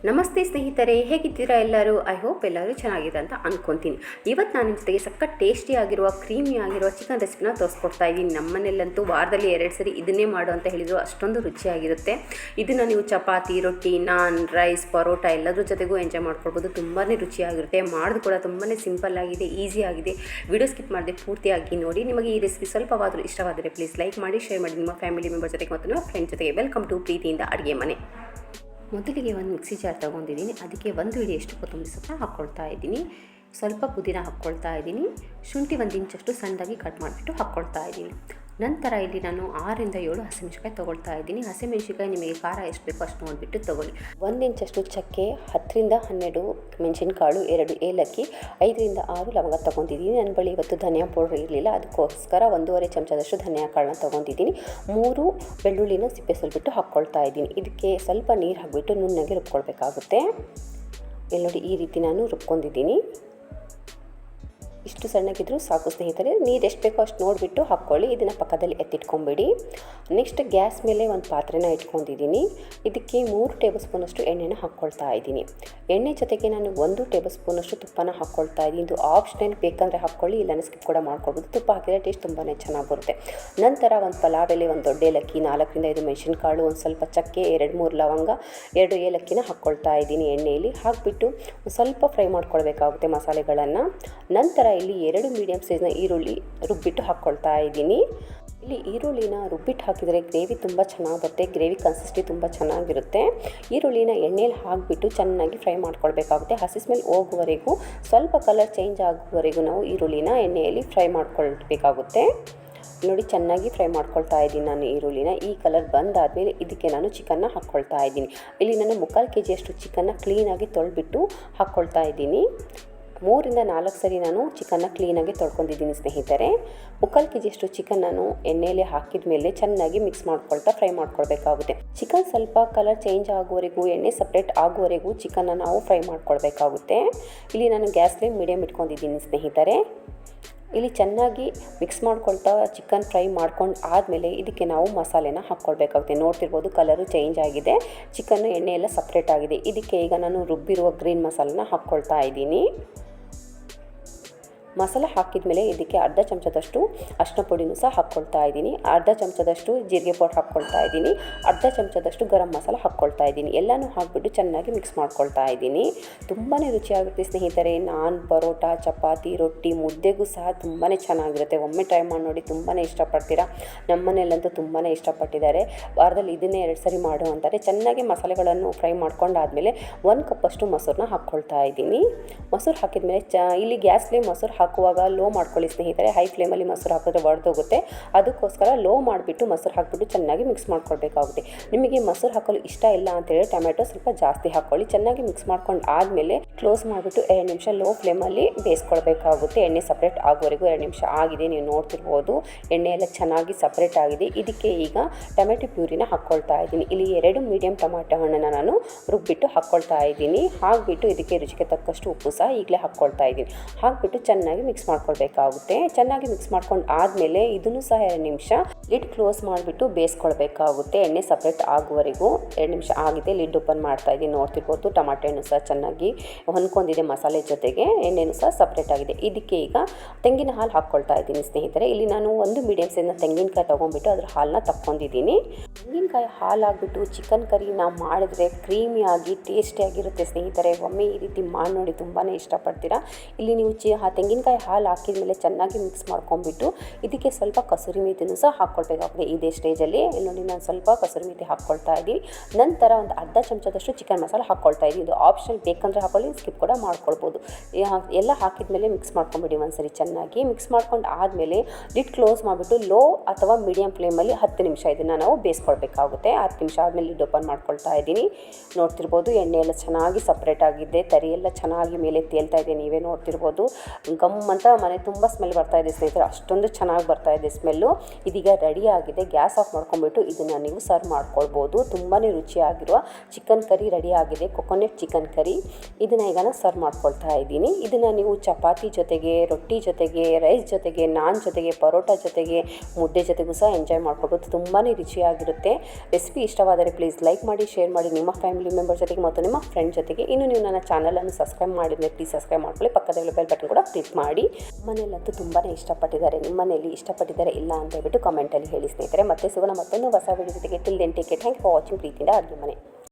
ನಮಸ್ತೆ ಸ್ನೇಹಿತರೆ, ಹೇಗಿದ್ದೀರಾ ಎಲ್ಲರೂ? ಐ ಹೋಪ್ ಎಲ್ಲರೂ ಚೆನ್ನಾಗಿದೆ ಅಂತ ಅಂದ್ಕೊತೀನಿ. ಇವತ್ತು ನಾನು ನಿಮ್ಮ ಜೊತೆಗೆ ಸಖತ್ ಟೇಸ್ಟಿ ಆಗಿರುವ ಕ್ರೀಮಿ ಆಗಿರುವ ಚಿಕನ್ ರೆಸಿಪಿನ ತೋರಿಸ್ಕೊಡ್ತಾ ಇದ್ದೀನಿ. ನಮ್ಮನೇಲಂತೂ ವಾರದಲ್ಲಿ 2 ಸರಿ ಇದನ್ನೇ ಮಾಡು ಅಂತ ಹೇಳಿದ್ರು, ಅಷ್ಟೊಂದು ರುಚಿಯಾಗಿರುತ್ತೆ. ಇದನ್ನು ನೀವು ಚಪಾತಿ, ರೊಟ್ಟಿ, ನಾನ್, ರೈಸ್, ಪರೋಟ ಎಲ್ಲದ್ರ ಜೊತೆಗೂ ಎಂಜಾಯ್ ಮಾಡ್ಕೊಳ್ಬೋದು. ತುಂಬಾ ರುಚಿಯಾಗಿರುತ್ತೆ. ಮಾಡೋದು ಕೂಡ ತುಂಬಾ ಸಿಂಪಲ್ ಆಗಿದೆ, ಈಸಿ ಆಗಿದೆ. ವಿಡಿಯೋ ಸ್ಕಿಪ್ ಮಾಡದೆ ಪೂರ್ತಿಯಾಗಿ ನೋಡಿ. ನಿಮಗೆ ಈ ರೆಸಿಪಿ ಸ್ವಲ್ಪವಾದರೂ ಇಷ್ಟವಾದರೆ ಪ್ಲೀಸ್ ಲೈಕ್ ಮಾಡಿ, ಶೇರ್ ಮಾಡಿ ನಿಮ್ಮ ಫ್ಯಾಮಿಲಿ ಮೆಂಬರ್ ಜೊತೆಗೆ ಮತ್ತು ನಿಮ್ಮ ಫ್ರೆಂಡ್ ಜೊತೆಗೆ. ವೆಲ್ಕಮ್ ಟು ಪ್ರೀತಿಯಿಂದ ಅಡುಗೆ ಮನೆ. ಮೊದಲಿಗೆ ಒಂದು ಮಿಕ್ಸಿ ಜಾರ್ ತೊಗೊಂಡಿದ್ದೀನಿ. ಅದಕ್ಕೆ 1 ಹಿಡಿಯಷ್ಟು ಕೊತ್ತಂಬರಿ ಸೊಪ್ಪು ಹಾಕ್ಕೊಳ್ತಾ ಇದ್ದೀನಿ. ಸ್ವಲ್ಪ ಪುದೀನ ಹಾಕ್ಕೊಳ್ತಾ ಇದ್ದೀನಿ. ಶುಂಠಿ 1 ಇಂಚಷ್ಟು ಸಣ್ಣದಾಗಿ ಕಟ್ ಮಾಡಿಬಿಟ್ಟು ಹಾಕ್ಕೊಳ್ತಾ ಇದ್ದೀನಿ. ನಂತರ ಇಲ್ಲಿ ನಾನು 6 ರಿಂದ 7 ಹಸಿಮೆಣಸಿನ್ಕಾಯಿ ತೊಗೊಳ್ತಾ ಇದ್ದೀನಿ. ಹಸಿಮೆಣಸಿನ್ಕಾಯಿ ನಿಮಗೆ ಖಾರ ಎಷ್ಟು ಬೇಕೋ ಅಷ್ಟು ನೋಡಿಬಿಟ್ಟು ತೊಗೊಳ್ಳಿ. 1 ಇಂಚಷ್ಟು ಚಕ್ಕೆ, 10 ರಿಂದ 12 ಮೆಣಸಿನಕಾಳು, 2 ಏಲಕ್ಕಿ, 5 ರಿಂದ 6 ಲವಂಗ ತೊಗೊಂಡಿದ್ದೀನಿ. ನನ್ನ ಬಳಿ ಇವತ್ತು ಧನಿಯಾ ಪೌಡ್ರ್ ಇರಲಿಲ್ಲ, ಅದಕ್ಕೋಸ್ಕರ 1.5 ಚಮಚದಷ್ಟು ಧನಿಯಾ ಕಾಳನ್ನ ತೊಗೊಂಡಿದ್ದೀನಿ. 3 ಬೆಳ್ಳುಳ್ಳಿನ ಸಿಪ್ಪೆ ಸುಲಿಬಿಟ್ಟು ಹಾಕ್ಕೊಳ್ತಾ ಇದ್ದೀನಿ. ಇದಕ್ಕೆ ಸ್ವಲ್ಪ ನೀರು ಹಾಕಿಬಿಟ್ಟು ನುಣ್ಣಗೆ ರುಬ್ಕೊಳ್ಬೇಕಾಗುತ್ತೆ. ಇಲ್ಲಿ ನೋಡಿ, ಈ ರೀತಿ ನಾನು ರುಬ್ಕೊಂಡಿದ್ದೀನಿ. ಇಷ್ಟು ಸಣ್ಣಗಿದ್ರೂ ಸಾಕು ಸ್ನೇಹಿತರೆ. ನೀರು ಎಷ್ಟು ಬೇಕೋ ಅಷ್ಟು ನೋಡಿಬಿಟ್ಟು ಹಾಕ್ಕೊಳ್ಳಿ. ಇದನ್ನು ಪಕ್ಕದಲ್ಲಿ ಎತ್ತಿಟ್ಕೊಂಬಿಡಿ. ನೆಕ್ಸ್ಟ್ ಗ್ಯಾಸ್ ಮೇಲೆ ಒಂದು ಪಾತ್ರೆನ ಇಟ್ಕೊಂಡಿದ್ದೀನಿ. ಇದಕ್ಕೆ 3 ಟೇಬಲ್ ಸ್ಪೂನಷ್ಟು ಎಣ್ಣೆನ ಹಾಕ್ಕೊಳ್ತಾ ಇದ್ದೀನಿ. ಎಣ್ಣೆ ಜೊತೆಗೆ ನಾನು 1 ಟೇಬಲ್ ಸ್ಪೂನಷ್ಟು ತುಪ್ಪನ ಹಾಕ್ಕೊಳ್ತಾ ಇದ್ದೀನಿ. ಇದು ಆಪ್ಷನಲ್, ಬೇಕಂದರೆ ಹಾಕ್ಕೊಳ್ಳಿ, ಇಲ್ಲಾಂದರೆ ಸ್ಕಿಪ್ ಕೂಡ ಮಾಡ್ಕೊಳ್ಬೋದು. ತುಪ್ಪ ಹಾಕಿದರೆ ಟೇಸ್ಟ್ ತುಂಬಾ ಚೆನ್ನಾಗಿ ಬರುತ್ತೆ. ನಂತರ ಒಂದು ಪಲಾವ್ ಎಲೆ, 1 ದೊಡ್ಡ ಏಲಕ್ಕಿ, 4 ರಿಂದ 5 ಮೆಣಸಿನಕಾಳು, ಒಂದು ಸ್ವಲ್ಪ ಚಕ್ಕೆ, 2-3 ಲವಂಗ, 2 ಏಲಕ್ಕಿನ ಹಾಕ್ಕೊಳ್ತಾ ಇದ್ದೀನಿ. ಎಣ್ಣೆಯಲ್ಲಿ ಹಾಕಿಬಿಟ್ಟು ಸ್ವಲ್ಪ ಫ್ರೈ ಮಾಡ್ಕೊಳ್ಬೇಕಾಗುತ್ತೆ ಮಸಾಲೆಗಳನ್ನು. ನಂತರ ಇಲ್ಲಿ 2 ಮೀಡಿಯಮ್ ಸೈಜ್ನ ಈರುಳ್ಳಿ ರುಬ್ಬಿಟ್ಟು ಹಾಕ್ಕೊಳ್ತಾ ಇದ್ದೀನಿ. ಇಲ್ಲಿ ಈರುಳ್ಳಿನ ರುಬ್ಬಿಟ್ಟು ಹಾಕಿದರೆ ಗ್ರೇವಿ ತುಂಬ ಚೆನ್ನಾಗಿ ಬರುತ್ತೆ. ಗ್ರೇವಿ ಕನ್ಸಿಸ್ಟೆನ್ಸಿ ತುಂಬ ಚೆನ್ನಾಗಿರುತ್ತೆ. ಈರುಳ್ಳಿನ ಎಣ್ಣೆಯಲ್ಲಿ ಹಾಕಿಬಿಟ್ಟು ಚೆನ್ನಾಗಿ ಫ್ರೈ ಮಾಡ್ಕೊಳ್ಬೇಕಾಗುತ್ತೆ. ಹಸಿ ಸ್ಮೆಲ್ ಹೋಗುವವರೆಗೂ, ಸ್ವಲ್ಪ ಕಲರ್ ಚೇಂಜ್ ಆಗುವವರೆಗೂ ನಾವು ಈರುಳ್ಳಿನ ಎಣ್ಣೆಯಲ್ಲಿ ಫ್ರೈ ಮಾಡ್ಕೊಳ್ಬೇಕಾಗುತ್ತೆ. ನೋಡಿ, ಚೆನ್ನಾಗಿ ಫ್ರೈ ಮಾಡ್ಕೊಳ್ತಾ ಇದ್ದೀನಿ ನಾನು ಈರುಳ್ಳಿನ. ಈ ಕಲರ್ ಬಂದಾದಮೇಲೆ ಇದಕ್ಕೆ ನಾನು ಚಿಕನ್ನ ಹಾಕ್ಕೊಳ್ತಾ ಇದ್ದೀನಿ. ಇಲ್ಲಿ ನಾನು 3/4 kg ಚಿಕನ್ನ ಕ್ಲೀನಾಗಿ ತೊಳೆದ್ಬಿಟ್ಟು ಹಾಕ್ಕೊಳ್ತಾ ಇದ್ದೀನಿ. 3 ರಿಂದ 4 ಸರಿ ನಾನು ಚಿಕನ್ನ ಕ್ಲೀನಾಗಿ ತೊಳ್ಕೊಂಡಿದ್ದೀನಿ ಸ್ನೇಹಿತರೆ. 3/4 kg ಚಿಕನ್ ನಾನು ಎಣ್ಣೆಯಲ್ಲಿ ಹಾಕಿದ ಮೇಲೆ ಚೆನ್ನಾಗಿ ಮಿಕ್ಸ್ ಮಾಡ್ಕೊಳ್ತಾ ಫ್ರೈ ಮಾಡ್ಕೊಳ್ಬೇಕಾಗುತ್ತೆ. ಚಿಕನ್ ಸ್ವಲ್ಪ ಕಲರ್ ಚೇಂಜ್ ಆಗುವವರೆಗೂ, ಎಣ್ಣೆ ಸಪ್ರೇಟ್ ಆಗುವವರೆಗೂ ಚಿಕನ್ನ ನಾವು ಫ್ರೈ ಮಾಡ್ಕೊಳ್ಬೇಕಾಗುತ್ತೆ. ಇಲ್ಲಿ ನಾನು ಗ್ಯಾಸ್ ಫ್ಲೇಮ್ ಮೀಡಿಯಮ್ ಇಟ್ಕೊಂಡಿದ್ದೀನಿ ಸ್ನೇಹಿತರೆ. ಇಲ್ಲಿ ಚೆನ್ನಾಗಿ ಮಿಕ್ಸ್ ಮಾಡ್ಕೊಳ್ತಾ ಚಿಕನ್ ಫ್ರೈ ಮಾಡ್ಕೊಂಡು ಆದಮೇಲೆ ಇದಕ್ಕೆ ನಾವು ಮಸಾಲೆನ ಹಾಕ್ಕೊಳ್ಬೇಕಾಗುತ್ತೆ. ನೋಡ್ತಿರ್ಬೋದು, ಕಲರು ಚೇಂಜ್ ಆಗಿದೆ, ಚಿಕನ್ನು ಎಣ್ಣೆ ಎಲ್ಲ ಸಪ್ರೇಟ್ ಆಗಿದೆ. ಇದಕ್ಕೆ ಈಗ ನಾನು ರುಬ್ಬಿರುವ ಗ್ರೀನ್ ಮಸಾಲನ ಹಾಕ್ಕೊಳ್ತಾ ಇದ್ದೀನಿ. ಮಸಾಲೆ ಹಾಕಿದ ಮೇಲೆ ಇದಕ್ಕೆ 1/2 ಚಮಚದಷ್ಟು ಅರಿಶಿನ ಪುಡಿನೂ ಸಹ ಹಾಕ್ಕೊಳ್ತಾ ಇದ್ದೀನಿ. 1/2 ಚಮಚದಷ್ಟು ಜೀರಿಗೆ ಪೌಡರ್ ಹಾಕ್ಕೊಳ್ತಾ ಇದ್ದೀನಿ. 1/2 ಚಮಚದಷ್ಟು ಗರಂ ಮಸಾಲ ಹಾಕ್ಕೊಳ್ತಾ ಇದ್ದೀನಿ. ಎಲ್ಲನೂ ಹಾಕಿಬಿಟ್ಟು ಚೆನ್ನಾಗಿ ಮಿಕ್ಸ್ ಮಾಡ್ಕೊಳ್ತಾ ಇದ್ದೀನಿ. ತುಂಬಾ ರುಚಿಯಾಗುತ್ತೆ ಸ್ನೇಹಿತರೆ. ನಾನ್, ಪರೋಟ, ಚಪಾತಿ, ರೊಟ್ಟಿ, ಮುದ್ದೆಗೂ ಸಹ ತುಂಬಾ ಚೆನ್ನಾಗಿರುತ್ತೆ. ಒಮ್ಮೆ ಟ್ರೈ ಮಾಡಿ ನೋಡಿ, ತುಂಬಾ ಇಷ್ಟಪಡ್ತೀರಾ. ನಮ್ಮ ಮನೆಯಲ್ಲಂತೂ ತುಂಬಾ ಇಷ್ಟಪಟ್ಟಿದ್ದಾರೆ. ವಾರದಲ್ಲಿ ಇದನ್ನೇ 2 ಸರಿ ಮಾಡು ಅಂತಾರೆ. ಚೆನ್ನಾಗಿ ಮಸಾಲೆಗಳನ್ನು ಫ್ರೈ ಮಾಡ್ಕೊಂಡಾದಮೇಲೆ 1 ಕಪ್ಪಷ್ಟು ಮೊಸರನ್ನ ಹಾಕ್ಕೊಳ್ತಾ ಇದ್ದೀನಿ. ಮೊಸರು ಹಾಕಿದ ಮೇಲೆ ಇಲ್ಲಿ ಗ್ಯಾಸ್ ಫ್ಲೇಮ್ ಮೊಸರು ಹಾಕುವಾಗ ಲೋ ಮಾಡ್ಕೊಳ್ಳಿ ಸ್ನೇಹಿತರೆ. ಹೈ ಫ್ಲೇಮಲ್ಲಿ ಮೊಸರು ಹಾಕಿದ್ರೆ ಒಡೆದೋಗುತ್ತೆ. ಅದಕ್ಕೋಸ್ಕರ ಲೋ ಮಾಡಿಬಿಟ್ಟು ಮೊಸರು ಹಾಕಿಬಿಟ್ಟು ಚೆನ್ನಾಗಿ ಮಿಕ್ಸ್ ಮಾಡ್ಕೊಳ್ಬೇಕಾಗುತ್ತೆ. ನಿಮಗೆ ಮೊಸರು ಹಾಕಲು ಇಷ್ಟ ಇಲ್ಲ ಅಂತೇಳಿ ಟೊಮೆಟೊ ಸ್ವಲ್ಪ ಜಾಸ್ತಿ ಹಾಕ್ಕೊಳ್ಳಿ. ಚೆನ್ನಾಗಿ ಮಿಕ್ಸ್ ಮಾಡ್ಕೊಂಡು ಆದಮೇಲೆ ಕ್ಲೋಸ್ ಮಾಡಿಬಿಟ್ಟು 2 ನಿಮಿಷ ಲೋ ಫ್ಲೇಮಲ್ಲಿ ಬೇಯಿಸ್ಕೊಳ್ಬೇಕಾಗುತ್ತೆ. ಎಣ್ಣೆ ಸಪ್ರೇಟ್ ಆಗುವವರೆಗೂ. 2 ನಿಮಿಷ ಆಗಿದೆ, ನೀವು ನೋಡ್ತಿರ್ಬೋದು, ಎಣ್ಣೆ ಎಲ್ಲ ಚೆನ್ನಾಗಿ ಸಪ್ರೇಟ್ ಆಗಿದೆ. ಇದಕ್ಕೆ ಈಗ ಟೊಮೆಟೊ ಪ್ಯೂರಿನ ಹಾಕ್ಕೊಳ್ತಾ ಇದ್ದೀನಿ. ಇಲ್ಲಿ 2 ಮೀಡಿಯಮ್ ಟೊಮೆಟೊ ಹಣ್ಣನ್ನು ನಾನು ರುಬ್ಬಿಟ್ಟು ಹಾಕ್ಕೊಳ್ತಾ ಇದ್ದೀನಿ. ಹಾಕಿಬಿಟ್ಟು ಇದಕ್ಕೆ ರುಚಿಗೆ ತಕ್ಕಷ್ಟು ಉಪ್ಪು ಸಹ ಈಗಲೇ ಹಾಕ್ಕೊಳ್ತಾ ಇದ್ದೀನಿ. ಹಾಕಿಬಿಟ್ಟು ಚೆನ್ನಾಗಿ ಮಿಕ್ಸ್ ಮಾಡ್ಕೊಳ್ಬೇಕಾಗುತ್ತೆ. ಚೆನ್ನಾಗಿ ಮಿಕ್ಸ್ ಮಾಡ್ಕೊಂಡು ಆದಮೇಲೆ ಇದನ್ನು ಸಹ 2 ನಿಮಿಷ ಲಿಡ್ ಕ್ಲೋಸ್ ಮಾಡಿಬಿಟ್ಟು ಬೇಯಿಸ್ಕೊಳ್ಬೇಕಾಗುತ್ತೆ. ಎಣ್ಣೆ ಸಪ್ರೇಟ್ ಆಗುವವರೆಗೂ. 2 ನಿಮಿಷ ಆಗಿದೆ, ಲಿಡ್ ಓಪನ್ ಮಾಡ್ತಾ ಇದ್ದೀನಿ. ನೋಡ್ತಿರ್ಬೋದು, ಟೊಮಾಟೊ ಹಣ್ಣು ಸಹ ಚೆನ್ನಾಗಿ ಹೊಂದ್ಕೊಂಡಿದೆ ಮಸಾಲೆ ಜೊತೆಗೆ. ಎಣ್ಣೆನೂ ಸಹ ಸಪ್ರೇಟ್ ಆಗಿದೆ. ಇದಕ್ಕೆ ಈಗ ತೆಂಗಿನ ಹಾಲು ಹಾಕ್ಕೊಳ್ತಾ ಇದ್ದೀನಿ ಸ್ನೇಹಿತರೆ. ಇಲ್ಲಿ ನಾನು 1 ಮೀಡಿಯಮ್ ಸೈಜ್ನ ತೆಂಗಿನಕಾಯಿ ತೊಗೊಂಡ್ಬಿಟ್ಟು ಅದ್ರ ಹಾಲನ್ನ ತಕ್ಕೊಂಡಿದ್ದೀನಿ. ತೆಂಗಿನಕಾಯಿ ಹಾಲು ಹಾಕ್ಬಿಟ್ಟು ಚಿಕನ್ ಕರಿ ನಾವು ಮಾಡಿದ್ರೆ ಕ್ರೀಮಿಯಾಗಿ ಟೇಸ್ಟಿಯಾಗಿರುತ್ತೆ ಸ್ನೇಹಿತರೆ. ಒಮ್ಮೆ ಈ ರೀತಿ ಮಾಡಿ ನೋಡಿ, ತುಂಬಾ ಇಷ್ಟಪಡ್ತೀರಾ. ಇಲ್ಲಿ ನೀವು ತೆಂಗಿನಕಾಯಿ ಹಾಲು ಹಾಕಿದ ಮೇಲೆ ಚೆನ್ನಾಗಿ ಮಿಕ್ಸ್ ಮಾಡ್ಕೊಂಡ್ಬಿಟ್ಟು ಇದಕ್ಕೆ ಸ್ವಲ್ಪ ಕಸೂರಿ ಮೇಥಿನೂ ಸಹ ಹಾಕ್ಕೊಳ್ಬೇಕಾಗುತ್ತೆ. ಇದೇ ಸ್ಟೇಜಲ್ಲಿ ಇಲ್ಲಿ ನೋಡಿ, ನಾನು ಸ್ವಲ್ಪ ಕಸೂರಿ ಮೇಥಿ ಹಾಕ್ಕೊಳ್ತಾ ಇದ್ದೀನಿ. ನಂತರ ಒಂದು 1/2 ಚಮಚದಷ್ಟು ಚಿಕನ್ ಮಸಾಲ ಹಾಕ್ಕೊಳ್ತಾ ಇದ್ದೀನಿ. ಇದು ಆಪ್ಷನಲ್, ಬೇಕಂದರೆ ಹಾಕೊಳ್ಳಿ, ಸ್ಕಿಪ್ ಕೂಡ ಮಾಡ್ಕೊಳ್ಬೋದು. ಎಲ್ಲ ಹಾಕಿದ ಮೇಲೆ ಮಿಕ್ಸ್ ಮಾಡ್ಕೊಂಬಿಡಿ ಒಂದ್ಸರಿ. ಚೆನ್ನಾಗಿ ಮಿಕ್ಸ್ ಮಾಡ್ಕೊಂಡು ಆದಮೇಲೆ ಲಿಡ್ ಕ್ಲೋಸ್ ಮಾಡಿಬಿಟ್ಟು ಲೋ ಅಥವಾ ಮೀಡಿಯಮ್ ಫ್ಲೇಮಲ್ಲಿ 10 ನಿಮಿಷ ಇದನ್ನು ನಾವು ಬೇಯಿಸ್ಕೊಳ್ಬೇಕಾಗುತ್ತೆ. 10 ನಿಮಿಷ ಆದಮೇಲೆ ಲಿಡ್ ಓಪನ್ ಮಾಡ್ಕೊಳ್ತಾ ಇದ್ದೀನಿ. ನೋಡ್ತಿರ್ಬೋದು, ಎಣ್ಣೆ ಎಲ್ಲ ಚೆನ್ನಾಗಿ ಸಪ್ರೇಟ್ ಆಗಿದೆ. ತರಿ ಎಲ್ಲ ಚೆನ್ನಾಗಿ ಮೇಲೆ ತೇಲ್ತಾ ಇದೆ, ನೀವೇ ನೋಡ್ತಿರ್ಬೋದು. ಘಮ್ ಅಂತ ಮನೆ ತುಂಬ ಸ್ಮೆಲ್ ಬರ್ತಾಯಿದೆ ಸ್ನೇಹಿತರೆ, ಅಷ್ಟೊಂದು ಚೆನ್ನಾಗಿ ಬರ್ತಾಯಿದೆ ಸ್ಮೆಲ್ಲು. ಇದೀಗ ರೆಡಿ ಆಗಿದೆ. ಗ್ಯಾಸ್ ಆಫ್ ಮಾಡ್ಕೊಂಡ್ಬಿಟ್ಟು ಇದನ್ನು ನೀವು ಸರ್ವ್ ಮಾಡ್ಕೊಳ್ಬೋದು. ತುಂಬಾ ರುಚಿಯಾಗಿರುವ ಚಿಕನ್ ಕರಿ ರೆಡಿ ಆಗಿದೆ, ಕೊಕೊನೆಟ್ ಚಿಕನ್ ಕರಿ. ಇದನ್ನು ಈಗ ನಾನು ಸರ್ವ್ ಮಾಡ್ಕೊಳ್ತಾ ಇದ್ದೀನಿ. ಇದನ್ನು ನೀವು ಚಪಾತಿ ಜೊತೆಗೆ, ರೊಟ್ಟಿ ಜೊತೆಗೆ, ರೈಸ್ ಜೊತೆಗೆ, ನಾನ್ ಜೊತೆಗೆ, ಪರೋಟ ಜೊತೆಗೆ, ಮುದ್ದೆ ಜೊತೆಗೂ ಸಹ ಎಂಜಾಯ್ ಮಾಡ್ಕೊಳ್ಬೋದು. ತುಂಬಾ ರುಚಿಯಾಗಿರುತ್ತೆ. ರೆಸಿಪಿ ಇಷ್ಟವಾದರೆ ಪ್ಲೀಸ್ ಲೈಕ್ ಮಾಡಿ, ಶೇರ್ ಮಾಡಿ ನಿಮ್ಮ ಫ್ಯಾಮಿಲಿ ಮೆಂಬರ್ ಜೊತೆಗೆ ಮತ್ತು ನಿಮ್ಮ ಫ್ರೆಂಡ್ ಜೊತೆಗೆ. ಇನ್ನು ನೀವು ನನ್ನ ಚಾನಲನ್ನು ಸಬ್ಸ್ಕ್ರೈಬ್ ಮಾಡಿದರೆ ಪ್ಲೀಸ್ ಸಬ್ಸ್ಕ್ರೈಬ್ ಮಾಡ್ಕೊಳ್ಳಿ. ಪಕ್ಕದಲ್ಲಿ ಬೆಲ್ ಬಟನ್ ಕೂಡ ಕ್ಲಿಕ್ ಮಾಡಿ. ಮನೆಯಲ್ಲಂತೂ ತುಂಬಾ ಇಷ್ಟಪಟ್ಟಿದ್ದಾರೆ. ನಿಮ್ಮ ಮನೆಯಲ್ಲಿ ಇಷ್ಟಪಟ್ಟಿದ್ದಾರೆ ಇಲ್ಲ ಅಂತ ಹೇಳ್ಬಿಟ್ಟು ಕಮೆಂಟಲ್ಲಿ ಹೇಳಿ ಸ್ನೇಹಿತರೆ. ಮತ್ತೆ ಸಿಗೋಣ ಮತ್ತೊಂದು ಹೊಸ ವಿಡಿಯೋ ಜೊತೆಗೆ. Till then take care. Thank you for watching. ಪ್ರೀತಿಯಿಂದ ಅಡುಗೆ ಮನೆ.